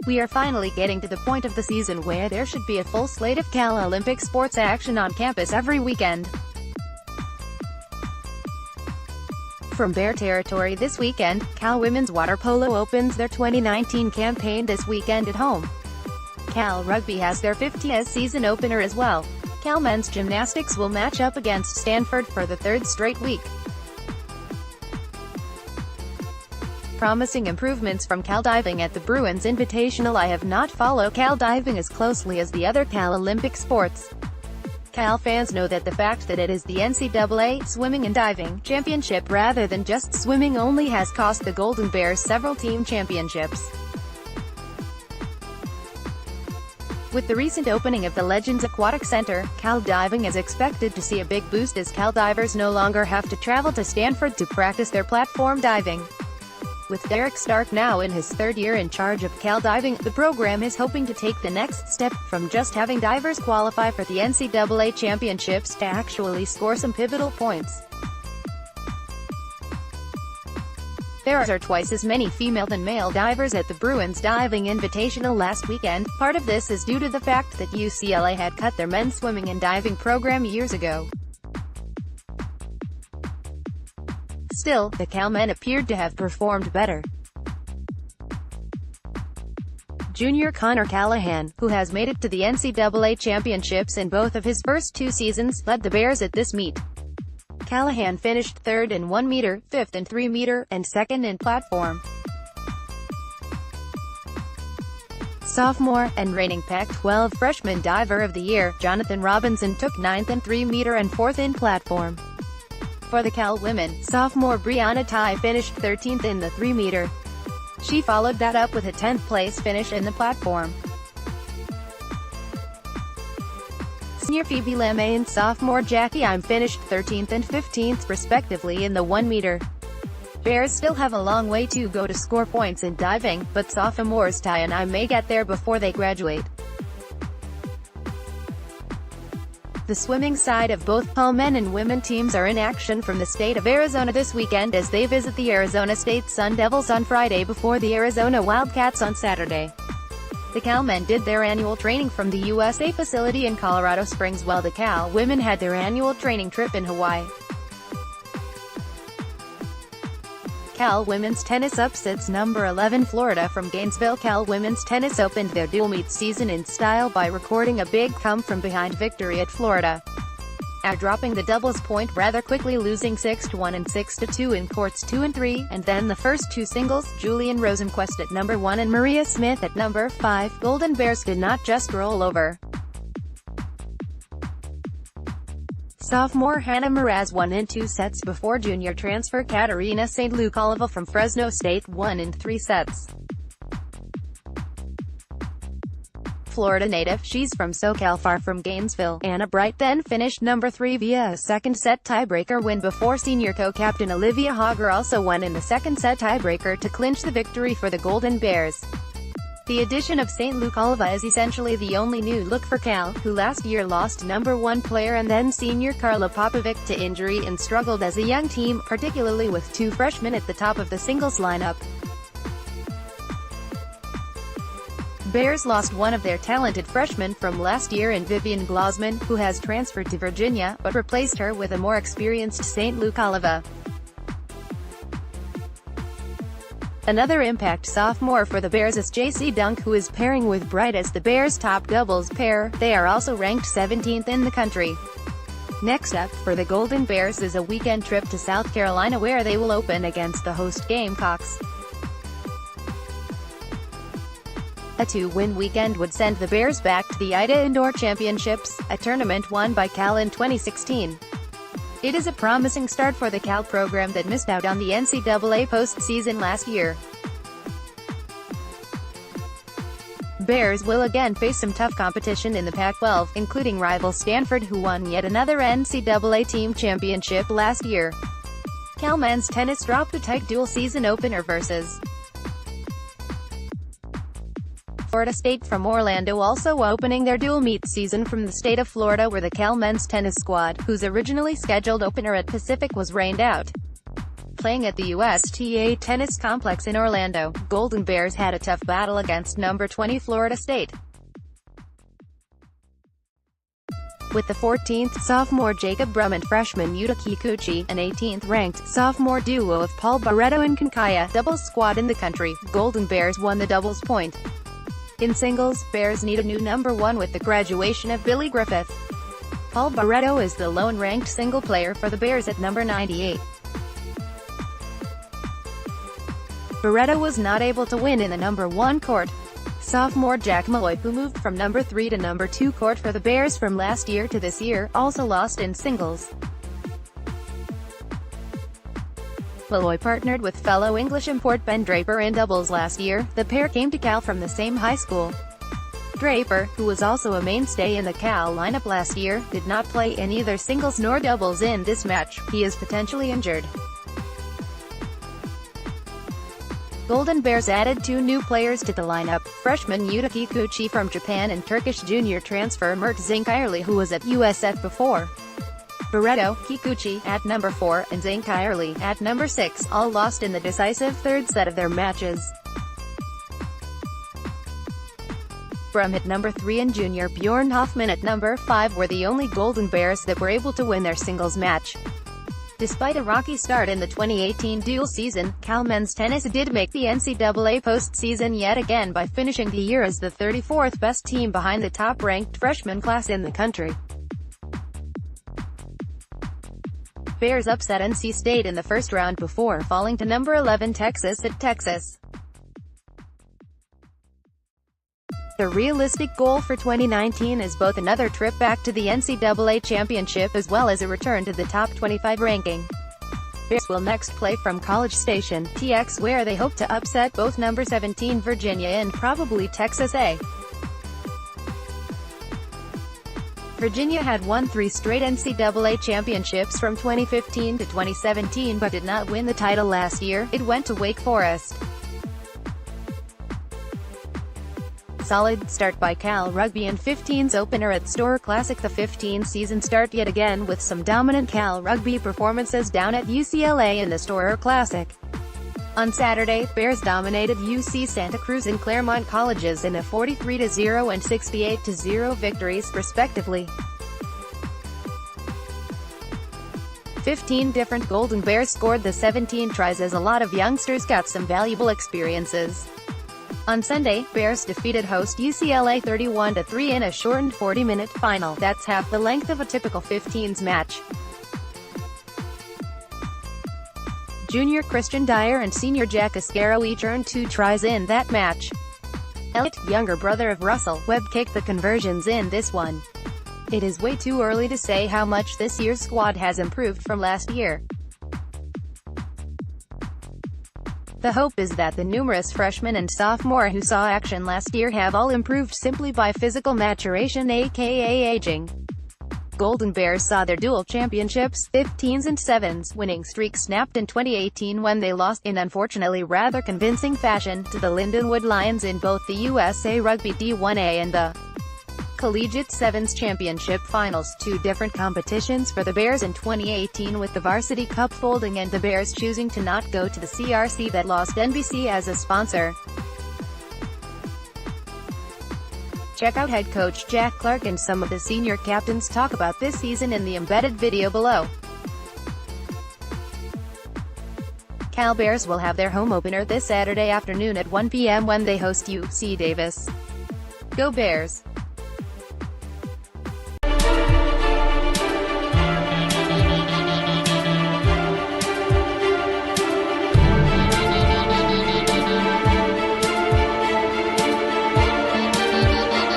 We are finally getting to the point of the season where there should be a full slate of Cal Olympic sports action on campus every weekend. From Bear territory this weekend, Cal Women's Water Polo opens their 2019 campaign this weekend at home. Cal Rugby has their 50th season opener as well. Cal Men's Gymnastics will match up against Stanford for the third straight week. Promising improvements from Cal Diving at the Bruins Invitational I have not followed Cal Diving as closely as the other Cal Olympic sports. Cal fans know that the fact that it is the NCAA Swimming and Diving Championship rather than just swimming only has cost the Golden Bears several team championships. With the recent opening of the Legends Aquatic Center, Cal Diving is expected to see a big boost as Cal divers no longer have to travel to Stanford to practice their platform diving. With Derek Stark now in his third year in charge of Cal Diving, the program is hoping to take the next step, from just having divers qualify for the NCAA championships to actually score some pivotal points. There are twice as many female than male divers at the Bruins Diving Invitational last weekend. Part of this is due to the fact that UCLA had cut their men's swimming and diving program years ago. Still, the Cal men appeared to have performed better. Junior Connor Callahan, who has made it to the NCAA championships in both of his first two seasons, led the Bears at this meet. Callahan finished third in 1 meter, fifth in 3 meter, and second in platform. Sophomore, and reigning Pac-12 Freshman Diver of the Year, Jonathan Robinson took 9th in 3 meter and 4th in platform. For the Cal women, sophomore Brianna Tai finished 13th in the 3 meter. She followed that up with a 10th place finish in the platform. Senior Phoebe Lemay and sophomore Jackie Im finished 13th and 15th respectively in the 1 meter. Bears still have a long way to go to score points in diving, but sophomores Tai and Im may get there before they graduate. The swimming side of both Cal men and women teams are in action from the state of Arizona this weekend as they visit the Arizona State Sun Devils on Friday before the Arizona Wildcats on Saturday. The Cal men did their annual training from the USA facility in Colorado Springs while the Cal women had their annual training trip in Hawaii. Cal women's tennis upsets number 11 Florida from Gainesville. Cal women's tennis opened their dual meet season in style by recording a big come-from-behind victory at Florida, after dropping the doubles point rather quickly, losing 6-1 and 6-2 in courts 2 and 3, and then the first two singles, Julian Rosenquist at number 1 and Maria Smith at number 5. Golden Bears did not just roll over. Sophomore Hannah Mraz won in 2 sets before junior transfer Katarina St. Lukalova from Fresno State won in 3 sets. Florida native, she's from SoCal far from Gainesville, Anna Bright then finished number 3 via a second-set tiebreaker win before senior co-captain Olivia Hogger also won in the second-set tiebreaker to clinch the victory for the Golden Bears. The addition of St. Lukalova is essentially the only new look for Cal, who last year lost number 1 player and then senior Carla Popovic to injury and struggled as a young team, particularly with 2 freshmen at the top of the singles lineup. Bears lost one of their talented freshmen from last year in Vivian Glosman, who has transferred to Virginia, but replaced her with a more experienced St. Lukalova. Another impact sophomore for the Bears is JC Dunk, who is pairing with Bright as the Bears' top doubles pair. They are also ranked 17th in the country. Next up, for the Golden Bears is a weekend trip to South Carolina where they will open against the host Gamecocks. A 2-win weekend would send the Bears back to the IDA Indoor Championships, a tournament won by Cal in 2016. It is a promising start for the Cal program that missed out on the NCAA postseason last year. Bears will again face some tough competition in the Pac-12, including rival Stanford, who won yet another NCAA team championship last year. Cal men's tennis dropped a tight dual season opener versus Florida State from Orlando, also opening their dual meet season from the state of Florida, where the Cal men's tennis squad, whose originally scheduled opener at Pacific was rained out. Playing at the USTA Tennis Complex in Orlando, Golden Bears had a tough battle against number 20 Florida State. With the 14th sophomore Jacob Brum and freshman Yuta Kikuchi, an 18th-ranked sophomore duo of Paul Barreto and Kankaya, doubles squad in the country, Golden Bears won the doubles point. In singles, Bears need a new number one with the graduation of Billy Griffith. Paul Barreto is the lone ranked single player for the Bears at number 98. Barreto was not able to win in the number 1 court. Sophomore Jack Malloy, who moved from number 3 to number 2 court for the Bears from last year to this year, also lost in singles. Malloy partnered with fellow English import Ben Draper in doubles last year. The pair came to Cal from the same high school. Draper, who was also a mainstay in the Cal lineup last year, did not play in either singles nor doubles in this match. He is potentially injured. Golden Bears added 2 new players to the lineup, freshman Yuta Kikuchi from Japan and Turkish junior transfer Mert Zinkirli, who was at USF before. Barreto, Kikuchi, at number 4, and Zinkirli, at number 6, all lost in the decisive third set of their matches. Brum at number 3 and junior Bjorn Hoffman at number 5 were the only Golden Bears that were able to win their singles match. Despite a rocky start in the 2018 dual season, Cal men's tennis did make the NCAA postseason yet again by finishing the year as the 34th best team behind the top-ranked freshman class in the country. Bears upset NC State in the first round before falling to number 11 Texas at Texas. The realistic goal for 2019 is both another trip back to the NCAA championship as well as a return to the top 25 ranking. Bears will next play from College Station, TX, where they hope to upset both number 17 Virginia and probably Texas A. Virginia had won 3 straight NCAA championships from 2015 to 2017 but did not win the title last year. It went to Wake Forest. Solid start by Cal Rugby and 15's opener at Storr Classic. The 15 season start yet again with some dominant Cal Rugby performances down at UCLA in the Storr Classic. On Saturday, Bears dominated UC Santa Cruz and Claremont colleges in a 43-0 and 68-0 victories, respectively. 15 different Golden Bears scored the 17 tries as a lot of youngsters got some valuable experiences. On Sunday, Bears defeated host UCLA 31-3 in a shortened 40-minute final. That's half the length of a typical 15's match. Junior Christian Dyer and senior Jack Ascaro each earned 2 tries in that match. Elliott, younger brother of Russell, Webb kicked the conversions in this one. It is way too early to say how much this year's squad has improved from last year. The hope is that the numerous freshmen and sophomore who saw action last year have all improved simply by physical maturation, aka aging. Golden Bears saw their dual championships, 15s and 7s, winning streak snapped in 2018 when they lost, in unfortunately rather convincing fashion, to the Lindenwood Lions in both the USA Rugby D1A and the Collegiate Sevens Championship Finals. 2 different competitions for the Bears in 2018, with the Varsity Cup folding and the Bears choosing to not go to the CRC that lost NBC as a sponsor. Check out head coach Jack Clark and some of the senior captains talk about this season in the embedded video below. Cal Bears will have their home opener this Saturday afternoon at 1 p.m. when they host UC Davis. Go Bears!